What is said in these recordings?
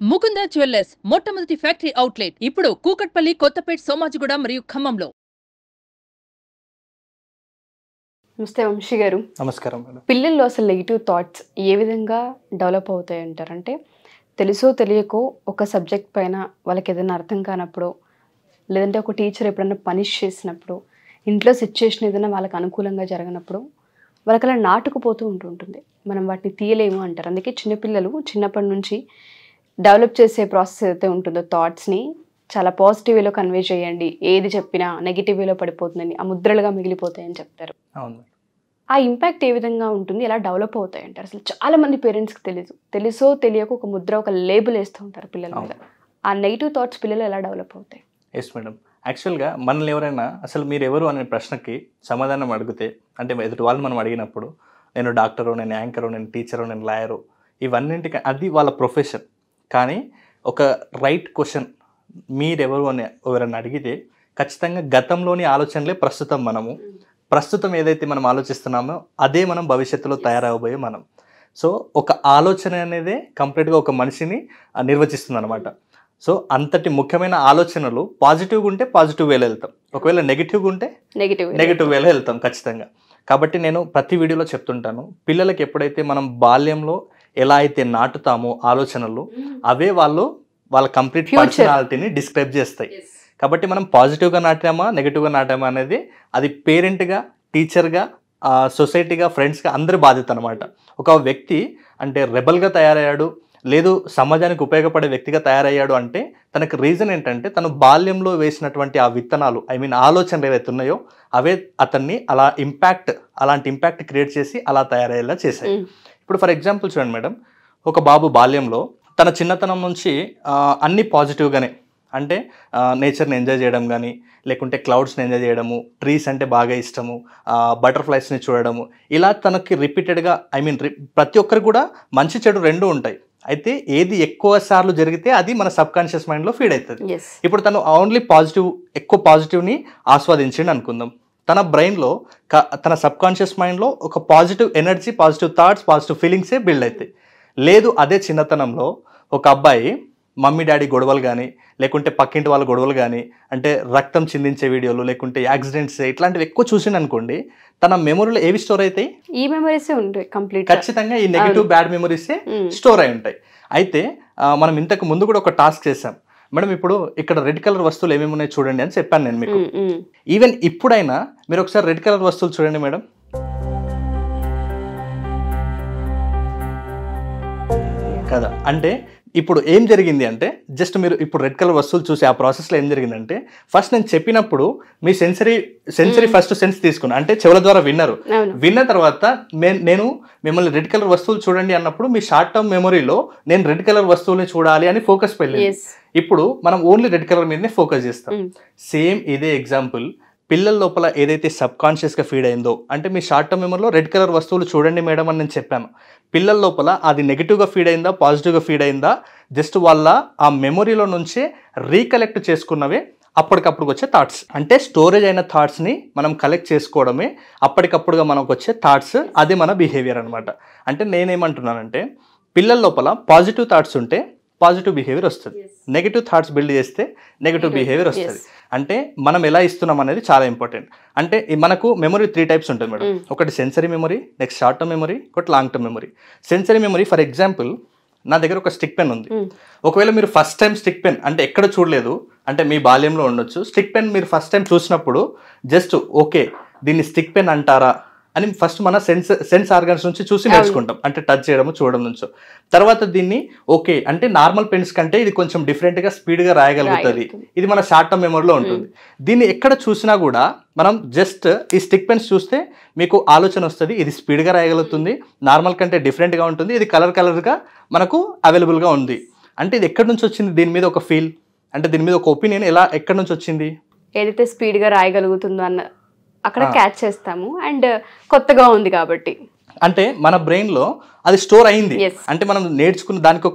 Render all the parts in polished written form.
Mukunda jewellers మొట్టమొదటి factory outlet ఇప్పుడు కూకట్పల్లి, కొత్తపేట్, సోమాజిగూడ మరియు ఖమ్మంలో. నమస్తే వంశీ గారు. నమస్కారం మేడం. పిల్లల్లో అసలు నెగిటివ్ థాట్స్ ఏ విధంగా డెవలప్ అవుతాయి అంటారంటే, తెలుసో తెలియకో ఒక సబ్జెక్ట్ పైన వాళ్ళకి ఏదైనా అర్థం కానప్పుడు, లేదంటే ఒక టీచర్ ఎప్పుడైనా పనిష్ చేసినప్పుడు, ఇంట్లో సిచ్యుయేషన్ ఏదైనా వాళ్ళకి అనుకూలంగా జరగనప్పుడు వాళ్ళకి అలా నాటుకుపోతూ ఉంటుంది. మనం వాటిని తీయలేము అంటారు. అందుకే చిన్నపిల్లలు చిన్నప్పటి నుంచి డెవలప్ చేసే ప్రాసెస్ ఏదైతే ఉంటుందో థాట్స్ని చాలా పాజిటివ్ వేలో కన్వే చేయండి, ఏది చెప్పినా నెగిటివ్ వేలో పడిపోతుందని, ఆ ముద్రలుగా మిగిలిపోతాయని చెప్తారు. అవును. ఆ ఇంపాక్ట్ ఏ విధంగా ఉంటుంది, ఎలా డెవలప్ అవుతాయి అంటారు? అసలు చాలా మంది పేరెంట్స్కి తెలుసో తెలియక ఒక ముద్ర, ఒక లేబుల్ వేస్తూ ఉంటారు పిల్లల మీద. ఆ నెగిటివ్ థాట్స్ పిల్లలు ఎలా డెవలప్ అవుతాయి? Yes madam. యాక్చువల్గా మనల్ని ఎవరైనా అసలు మీరు ఎవరు అనే ప్రశ్నకి సమాధానం అడిగితే, అంటే ఎదుటి వాళ్ళు మనం అడిగినప్పుడు నేను డాక్టరు, నేను యాంకరు, నేను టీచరు, నేను లాయరు, ఇవన్నింటికి అది వాళ్ళ ప్రొఫెషన్. కానీ ఒక రైట్ క్వశ్చన్ మీరెవరు అని ఎవరైనా అడిగితే ఖచ్చితంగా గతంలోని ఆలోచనలే ప్రస్తుతం ఏదైతే మనం ఆలోచిస్తున్నామో అదే మనం భవిష్యత్తులో తయారవబోయే మనం. సో ఒక ఆలోచన అనేది కంప్లీట్గా ఒక మనిషిని నిర్వచిస్తుంది అనమాట. సో అంతటి ముఖ్యమైన ఆలోచనలు పాజిటివ్గా ఉంటే పాజిటివ్ వేలో వెళ్తాం, ఒకవేళ నెగిటివ్గా ఉంటే నెగిటివ్ వేలో వెళ్తాం ఖచ్చితంగా. కాబట్టి నేను ప్రతి వీడియోలో చెప్తుంటాను, పిల్లలకి ఎప్పుడైతే మనం బాల్యంలో ఎలా అయితే నాటుతామో ఆలోచనలు, అవే వాళ్ళ కంప్లీట్ పర్సనాలిటీని డిస్క్రైబ్ చేస్తాయి. కాబట్టి మనం పాజిటివ్గా నాటామా నెగిటివ్గా నాటామా అనేది అది పేరెంట్గా, టీచర్గా, సొసైటీగా, ఫ్రెండ్స్గా అందరి బాధ్యత అనమాట. ఒక వ్యక్తి అంటే రెబల్గా తయారయ్యాడు, లేదు సమాజానికి ఉపయోగపడే వ్యక్తిగా తయారయ్యాడు అంటే తనకు రీజన్ ఏంటంటే తను బాల్యంలో వేసినటువంటి ఆ విత్తనాలు, ఆలోచనలు ఏవైతే ఉన్నాయో అవే అతన్ని అలాంటి ఇంపాక్ట్ క్రియేట్ చేసి అలా తయారయ్యేలా చేశాయి. ఇప్పుడు ఫర్ ఎగ్జాంపుల్ చూడండి మేడం, ఒక బాబు బాల్యంలో తన చిన్నతనం నుంచి అన్ని పాజిటివ్గానే, అంటే నేచర్ని ఎంజాయ్ చేయడం కానీ, లేకుంటే క్లౌడ్స్ని ఎంజాయ్ చేయడము, ట్రీస్ అంటే బాగా ఇష్టము, బటర్ఫ్లైస్ని చూడడము, ఇలా తనకి రిపీటెడ్గా ప్రతి ఒక్కరు కూడా మంచి చెడు రెండు ఉంటాయి. అయితే ఏది ఎక్కువ సార్లు జరిగితే అది మన సబ్ కాన్షియస్ మైండ్లో ఫీడ్ అవుతుంది. ఇప్పుడు తను ఓన్లీ ఎక్కువ పాజిటివ్ని ఆస్వాదించిండు అనుకుందాం, తన బ్రెయిన్లో తన సబ్ కాన్షియస్ మైండ్లో ఒక positive energy, positive thoughts, positive ఫీలింగ్సే బిల్డ్ అవుతాయి. లేదు అదే చిన్నతనంలో ఒక అబ్బాయి మమ్మీ డాడీ గొడవలు కానీ, లేకుంటే పక్కింటి వాళ్ళ గొడవలు కానీ, అంటే రక్తం చిందించే వీడియోలు, లేకుంటే యాక్సిడెంట్స్, ఇట్లాంటివి ఎక్కువ చూసిండు అనుకోండి, తన మెమొరీలో ఏవి స్టోర్ అవుతాయి? ఈ మెమరీసే ఉంటాయి కంప్లీట్. ఖచ్చితంగా ఈ నెగిటివ్ బ్యాడ్ మెమరీసే స్టోర్ అయి ఉంటాయి. అయితే మనం ఇంతకు ముందు కూడా ఒక టాస్క్ చేసాం మేడం. ఇప్పుడు ఇక్కడ రెడ్ కలర్ వస్తువులు ఏమేమి ఉన్నాయి చూడండి అని చెప్పాను నేను మీకు. ఈవెన్ ఇప్పుడైనా మీరు ఒకసారి రెడ్ కలర్ వస్తువులు చూడండి మేడం. కదా, అంటే ఇప్పుడు ఏం జరిగింది అంటే జస్ట్ మీరు ఇప్పుడు రెడ్ కలర్ వస్తువులు చూసి ఆ ప్రాసెస్లో ఏం జరిగిందంటే, ఫస్ట్ నేను చెప్పినప్పుడు మీ సెన్సరీ ఫస్ట్ సెన్స్ తీసుకున్నా, అంటే చెవుల ద్వారా విన్న తర్వాత నేను మిమ్మల్ని రెడ్ కలర్ వస్తువులు చూడండి అన్నప్పుడు మీ షార్ట్ టర్మ్ మెమొరీలో నేను రెడ్ కలర్ వస్తువుల్ని చూడాలి అని ఫోకస్ వెళ్ళింది. ఇప్పుడు మనం ఓన్లీ రెడ్ కలర్ మీదనే ఫోకస్ చేస్తాం. సేమ్ ఇదే ఎగ్జాంపుల్ పిల్లల లోపల ఏదైతే సబ్ కాన్షియస్గా ఫీడ్ అయిందో, అంటే మీ షార్ట్ టర్మ్ మెమరీలో రెడ్ కలర్ వస్తువులు చూడండి మేడం అని నేను చెప్పాను, పిల్లల లోపల అది నెగిటివ్గా ఫీడ్ అయిందా పాజిటివ్గా ఫీడ్ అయిందా, జస్ట్ వాళ్ళ ఆ మెమొరీలో నుంచే రీకలెక్ట్ చేసుకున్నవే అప్పటికప్పుడు వచ్చే థాట్స్. అంటే స్టోరేజ్ అయిన థాట్స్ని మనం కలెక్ట్ చేసుకోవడమే అప్పటికప్పుడుగా మనకు వచ్చే థాట్స్, అది మన బిహేవియర్ అనమాట. అంటే నేనేమంటున్నానంటే పిల్లల లోపల పాజిటివ్ థాట్స్ ఉంటే పాజిటివ్ బిహేవియర్ వస్తుంది, నెగిటివ్ థాట్స్ బిల్డ్ చేస్తే నెగిటివ్ బిహేవియర్ వస్తుంది. అంటే మనం ఎలా ఇస్తున్నాం అనేది చాలా ఇంపార్టెంట్. అంటే మనకు మెమరీ 3 టైప్స్ ఉంటుంది మేడం. ఒకటి sensory memory, next short term memory, ఒకటి long term memory. Sensory memory for example నా దగ్గర ఒక స్టిక్ పెన్ ఉంది. ఒకవేళ మీరు ఫస్ట్ టైం స్టిక్ పెన్ అంటే ఎక్కడ చూడలేదు, అంటే మీ బాల్యంలో ఉండొచ్చు, స్టిక్ పెన్ మీరు ఫస్ట్ టైం చూసినప్పుడు జస్ట్ ఓకే దీన్ని స్టిక్ పెన్ అంటారా అని ఫస్ట్ మన సెన్స్ ఆర్గన్స్ నుంచి చూసి నేర్చుకుంటాం, అంటే టచ్ చేయడము చూడడం నుంచో. తర్వాత దీన్ని ఓకే అంటే నార్మల్ పెన్స్ కంటే ఇది కొంచెం డిఫరెంట్గా స్పీడ్గా రాయగలుగుతుంది, ఇది మన షార్ట్ టర్మ్ మెమరీలో ఉంటుంది. దీన్ని ఎక్కడ చూసినా కూడా మనం జస్ట్ ఈ స్టిక్ పెన్స్ చూస్తే మీకు ఆలోచన వస్తుంది, ఇది స్పీడ్గా రాయగలుగుతుంది, నార్మల్ కంటే డిఫరెంట్గా ఉంటుంది, ఇది కలర్గా మనకు అవైలబుల్గా ఉంది. అంటే ఇది ఎక్కడి నుంచి వచ్చింది, దీని మీద ఒక ఫీల్, అంటే దీని మీద ఒక ఒపీనియన్ ఎక్కడి నుంచి వచ్చింది? ఏదైతే స్పీడ్గా రాయగలుగుతుందో అన్న అక్కడ క్యాచ్ చేస్తాము, అండ్ కొత్తగా ఉంది కాబట్టి అంటే మన బ్రెయిన్లో అది స్టోర్ అయింది. అంటే మనం నేర్చుకున్న దానికి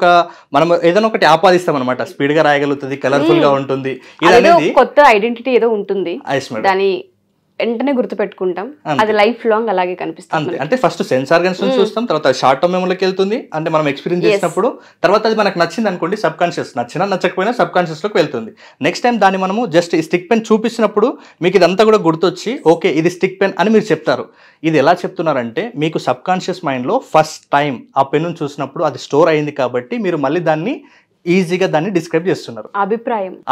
మనం ఏదైనా ఒకటి ఆపాదిస్తాం అనమాట, స్పీడ్గా రాయగలుగుతుంది, కలర్ఫుల్గా ఉంటుంది, ఇది అనేది కొత్త ఐడెంటిటీ ఏదో ఉంటుంది, దాని వెంటనే గుర్తుపెట్టుకుంటాం, అంతే. అది లైఫ్ లాంగ్ అలాగే కనిపిస్తుంది అంతే. అంటే ఫస్ట్ సెన్స్ ఆర్గన్స్ నుంచి చూస్తాం, తర్వాత షార్ట్ టర్మ్ మెమరీలోకి వెళ్తుంది. అంటే మనం ఎక్స్పీరియన్స్ Yes. చేసినప్పుడు తర్వాత అది మనకు నచ్చింది అనుకోండి, సబ్ కాన్షియస్, నచ్చినా నచ్చకపోయినా సబ్ కాన్షియస్ లోకి వెళ్తుంది. నెక్స్ట్ టైం దాన్ని మనము జస్ట్ ఈ స్టిక్ పెన్ చూపించినప్పుడు మీకు ఇదంతా కూడా గుర్తొచ్చి ఓకే ఇది స్టిక్ పెన్ అని మీరు చెప్తారు. ఇది ఎలా చెప్తున్నారంటే మీకు సబ్ కాన్షియస్ మైండ్లో ఫస్ట్ టైం ఆ పెన్ను చూసినప్పుడు అది స్టోర్ అయింది కాబట్టి మీరు మళ్ళీ దాన్ని ఈజీగా దాన్ని డిస్క్రైబ్ చేస్తున్నారు.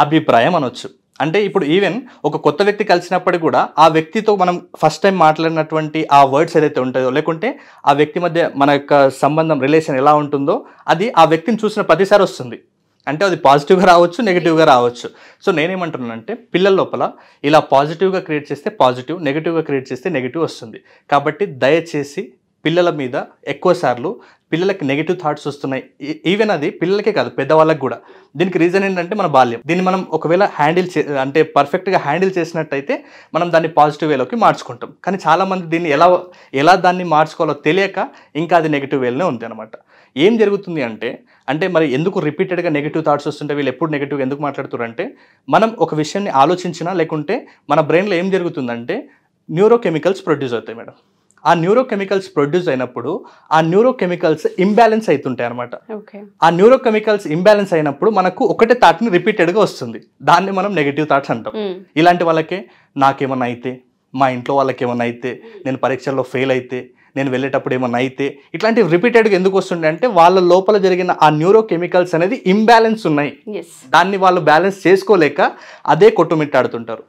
అభిప్రాయం అనొచ్చు. అంటే ఇప్పుడు ఈవెన్ ఒక కొత్త వ్యక్తి కలిసినప్పటికీ కూడా ఆ వ్యక్తితో మనం ఫస్ట్ టైం మాట్లాడినటువంటి ఆ వర్డ్స్ ఏదైతే ఉంటాయో, లేకుంటే ఆ వ్యక్తి మధ్య మన యొక్క సంబంధం రిలేషన్ ఎలా ఉంటుందో అది ఆ వ్యక్తిని చూసిన ప్రతిసారి వస్తుంది. అంటే అది పాజిటివ్గా రావచ్చు, నెగిటివ్గా రావచ్చు. సో నేనేమంటున్నానంటే పిల్లల లోపల ఇలా పాజిటివ్గా క్రియేట్ చేస్తే పాజిటివ్, నెగిటివ్గా క్రియేట్ చేస్తే నెగిటివ్ వస్తుంది. కాబట్టి దయచేసి పిల్లల మీద ఎక్కువ సార్లు పిల్లలకి నెగిటివ్ థాట్స్ వస్తున్నాయి, ఈవెన్ అది పిల్లలకే కాదు పెద్దవాళ్ళకి కూడా. దీనికి రీజన్ ఏంటంటే మన బాల్యం. దీన్ని మనం ఒకవేళ అంటే పర్ఫెక్ట్గా హ్యాండిల్ చేసినట్టయితే మనం దాన్ని పాజిటివ్ వేలోకి మార్చుకుంటాం. కానీ చాలామంది దీన్ని ఎలా దాన్ని మార్చుకోవాలో తెలియక ఇంకా అది నెగిటివ్ వేలోనే ఉంది అనమాట. ఏం జరుగుతుంది అంటే మరి ఎందుకు రిపీటెడ్గా నెగిటివ్ థాట్స్ వస్తుంటే వీళ్ళు ఎప్పుడు నెగిటివ్గా ఎందుకు మాట్లాడుతారంటే మనం ఒక విషయాన్ని ఆలోచించినా లేకుంటే మన బ్రెయిన్లో ఏం జరుగుతుందంటే న్యూరోకెమికల్స్ ప్రొడ్యూస్ అవుతాయి మేడం. ఆ న్యూరోకెమికల్స్ ప్రొడ్యూస్ అయినప్పుడు ఆ న్యూరోకెమికల్స్ ఇంబ్యాలెన్స్ అవుతుంటాయి అనమాట. ఆ న్యూరోకెమికల్స్ ఇంబ్యాలెన్స్ అయినప్పుడు మనకు ఒకటే థాట్ని రిపీటెడ్గా వస్తుంది. దాన్ని మనం నెగిటివ్ థాట్స్ అంటాం. ఇలాంటి వాళ్ళకే నాకేమన్నా అయితే, మా ఇంట్లో వాళ్ళకి ఏమన్నా అయితే, నేను పరీక్షల్లో ఫెయిల్ అయితే, నేను వెళ్ళేటప్పుడు ఏమన్నా అయితే, ఇట్లాంటివి రిపీటెడ్గా ఎందుకు వస్తుండే అంటే వాళ్ళ లోపల జరిగిన ఆ న్యూరోకెమికల్స్ అనేది ఇంబ్యాలెన్స్ ఉన్నాయి. దాన్ని వాళ్ళు బ్యాలెన్స్ చేసుకోలేక అదే కొట్టుమిట్టాడుతుంటారు.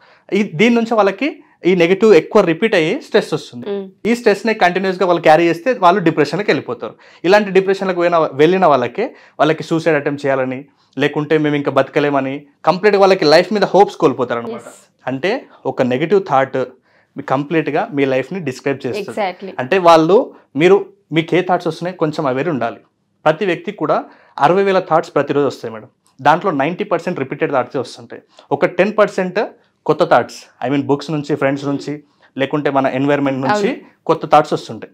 దీని నుంచి వాళ్ళకి ఈ నెగిటివ్ ఎక్కువ రిపీట్ అయ్యి స్ట్రెస్ వస్తుంది. ఈ స్ట్రెస్ని కంటిన్యూస్గా వాళ్ళు క్యారీ చేస్తే వాళ్ళు డిప్రెషన్కి వెళ్ళిపోతారు. ఇలాంటి డిప్రెషన్లకు వెళ్ళిన వాళ్ళకి సూసైడ్ అటెంప్ట్ చేయాలని, లేకుంటే మేము ఇంకా బతకలేమని కంప్లీట్గా వాళ్ళకి లైఫ్ మీద హోప్స్ కోల్పోతారు అనమాట. అంటే ఒక నెగిటివ్ థాట్ కంప్లీట్గా మీ లైఫ్ని డిస్క్రైబ్ చేస్తుంది. అంటే మీకు ఏ థాట్స్ వస్తున్నాయి కొంచెం అవేర్ ఉండాలి. ప్రతి వ్యక్తి కూడా 60,000 థాట్స్ ప్రతిరోజు వస్తాయి మేడం. దాంట్లో 90% రిపీటెడ్ థాట్స్ వస్తుంటాయి. ఒక 10% కొత్త థాట్స్, బుక్స్ నుంచి, ఫ్రెండ్స్ నుంచి, లేకుంటే మన ఎన్వైర్న్మెంట్ నుంచి కొత్త థాట్స్ వస్తుంటాయి.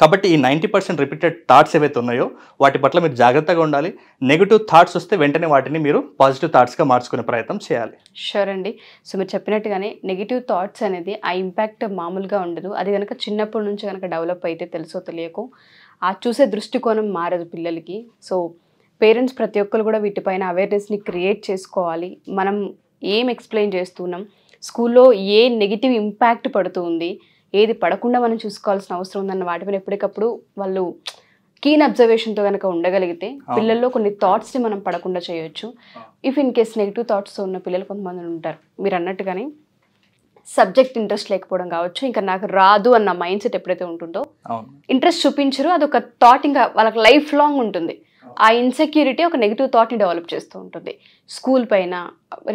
కాబట్టి ఈ 90% రిపీటెడ్ థాట్స్ ఏవైతే ఉన్నాయో వాటి పట్ల మీరు జాగ్రత్తగా ఉండాలి. నెగిటివ్ థాట్స్ వస్తే వెంటనే వాటిని మీరు పాజిటివ్ థాట్స్గా మార్చుకునే ప్రయత్నం చేయాలి. షూర్ అండి. సో మీరు చెప్పినట్టుగానే నెగిటివ్ థాట్స్ అనేది ఆ ఇంపాక్ట్ మామూలుగా ఉండదు. అది కనుక చిన్నప్పటి నుంచి కనుక డెవలప్ అయితే తెలుసో తెలియకో ఆ చూసే దృష్టికోణం మారదు పిల్లలకి. సో పేరెంట్స్ ప్రతి ఒక్కరు కూడా వీటిపైన అవేర్నెస్ని క్రియేట్ చేసుకోవాలి. మనం ఏం ఎక్స్ప్లెయిన్ చేస్తున్నాం, స్కూల్లో ఏ నెగిటివ్ ఇంపాక్ట్ పడుతుంది, ఏది పడకుండా మనం చూసుకోవాల్సిన అవసరం ఉందన్న వాటిపైన ఎప్పటికప్పుడు వాళ్ళు కీన్ అబ్జర్వేషన్తో కనుక ఉండగలిగితే పిల్లల్లో కొన్ని థాట్స్ని మనం పడకుండా చేయొచ్చు. ఇఫ్ ఇన్ కేస్ నెగిటివ్ థాట్స్తో ఉన్న పిల్లలు కొంతమంది ఉంటారు, మీరు అన్నట్టుగానే సబ్జెక్ట్ ఇంట్రెస్ట్ లేకపోవడం కావచ్చు, ఇంకా నాకు రాదు అన్న మైండ్ సెట్ ఎప్పుడైతే ఉంటుందో ఇంట్రెస్ట్ చూపించరు, అదొక థాట్ ఇంకా వాళ్ళకి లైఫ్ లాంగ్ ఉంటుంది. ఆ ఇన్సెక్యూరిటీ ఒక నెగిటివ్ థాట్ని డెవలప్ చేస్తూ ఉంటుంది. స్కూల్ పైన,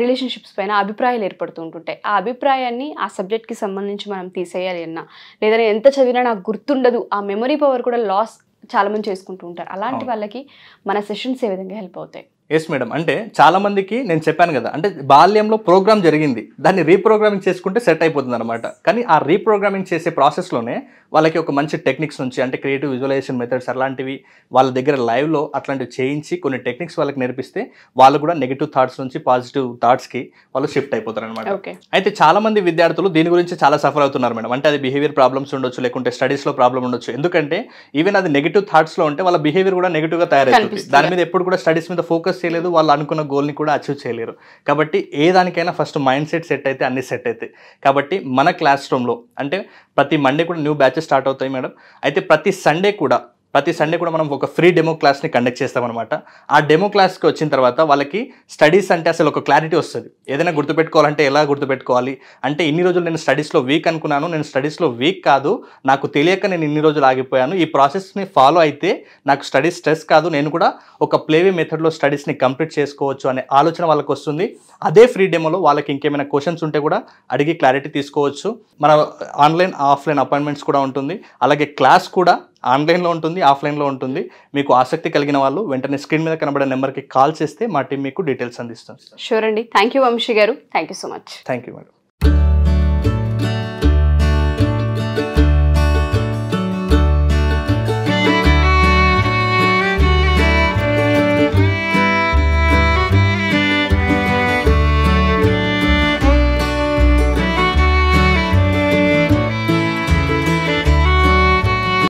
రిలేషన్షిప్స్ పైన అభిప్రాయాలు ఏర్పడుతూ ఉంటుంటాయి. ఆ అభిప్రాయాన్ని ఆ సబ్జెక్ట్కి సంబంధించి మనం తీసేయాలి అన్నా, లేదా నేను ఎంత చదివినా నాకు గుర్తుండదు, ఆ మెమరీ పవర్ కూడా లాస్ చాలామంది చేసుకుంటూ ఉంటారు. అలాంటి వాళ్ళకి మన సెషన్స్ ఏ విధంగా హెల్ప్ అవుతాయి? Yes madam. అంటే చాలా మందికి నేను చెప్పాను కదా, అంటే బాల్యంలో ప్రోగ్రామ్ జరిగింది, దాన్ని రీప్రోగ్రామింగ్ చేసుకుంటే సెట్ అయిపోతుంది అనమాట. కానీ ఆ రీప్రోగ్రామింగ్ చేసే ప్రాసెస్లోనే వాళ్ళకి ఒక మంచి టెక్నిక్స్ నుంచి, అంటే క్రియేటివ్ విజువలైజేషన్ మెథడ్స్ అలాంటివి వాళ్ళ దగ్గర లైవ్లో అట్లాంటివి చేయించి కొన్ని టెక్నిక్స్ వాళ్ళకి నేర్పిస్తే వాళ్ళు కూడా నెగిటివ్ థాట్స్ నుంచి పాజిటివ్ థాట్స్కి వాళ్ళు షిఫ్ట్ అయిపోతారు అనమాట. అయితే చాలా మంది విద్యార్థులు దీని గురించి చాలా సఫర్ అవుతున్నారు మేడం. అంటే అది బిహేవియర్ ప్రాబ్లమ్స్ ఉండొచ్చు, లేకుంటే స్టడీస్లో ప్రాబ్లమ్ ఉండొచ్చు. ఎందుకంటే ఈవెన్ అది నెగిటివ్ థాట్స్లో ఉంటే వాళ్ళ బిహేవియర్ కూడా నెగిటివ్గా తయారవుతుంది. దాని మీద ఎప్పుడు కూడా స్టడీస్ మీద ఫోకస్ చేయలేదు, వాళ్ళు అనుకున్న గోల్ని కూడా అచీవ్ చేయలేరు. కాబట్టి ఏ దానికైనా ఫస్ట్ మైండ్ సెట్ అయితే అన్ని సెట్ అవుతాయి. కాబట్టి మన క్లాస్ రూమ్లో అంటే ప్రతి మండే కూడా న్యూ బ్యాచెస్ స్టార్ట్ అవుతాయి మేడం. అయితే ప్రతి సండే కూడా మనం ఒక ఫ్రీ డెమో క్లాస్ని కండక్ట్ చేస్తామన్నమాట. ఆ డెమో క్లాస్కి వచ్చిన తర్వాత వాళ్ళకి స్టడీస్ అంటే అసలు ఒక క్లారిటీ వస్తుంది. ఏదైనా గుర్తుపెట్టుకోవాలంటే ఎలా గుర్తుపెట్టుకోవాలి, అంటే ఇన్ని రోజులు నేను స్టడీస్లో వీక్ అనుకున్నాను, నేను స్టడీస్లో వీక్ కాదు, నాకు తెలియక నేను ఇన్ని రోజులు ఆగిపోయాను, ఈ ప్రాసెస్ని ఫాలో అయితే నాకు స్టడీస్ స్ట్రెస్ కాదు, నేను కూడా ఒక ప్లేవే మెథడ్లో స్టడీస్ని కంప్లీట్ చేసుకోవచ్చు అనే ఆలోచన వాళ్ళకి వస్తుంది. అదే ఫ్రీ డెమోలో వాళ్ళకి ఇంకేమైనా క్వశ్చన్స్ ఉంటే కూడా అడిగి క్లారిటీ తీసుకోవచ్చు. మన ఆన్లైన్ ఆఫ్లైన్ అపాయింట్మెంట్స్ కూడా ఉంటుంది. అలాగే క్లాస్ కూడా ఆన్లైన్లో ఉంటుంది, ఆఫ్లైన్లో ఉంటుంది. మీకు ఆసక్తి కలిగిన వాళ్ళు వెంటనే స్క్రీన్ మీద కనబడే నెంబర్కి కాల్ చేస్తే మా టీం మీకు డీటెయిల్స్ అందిస్తుంది. షూర్ అండి. థ్యాంక్ యూ వంశీ గారు. Thank you so much. Thank you madam.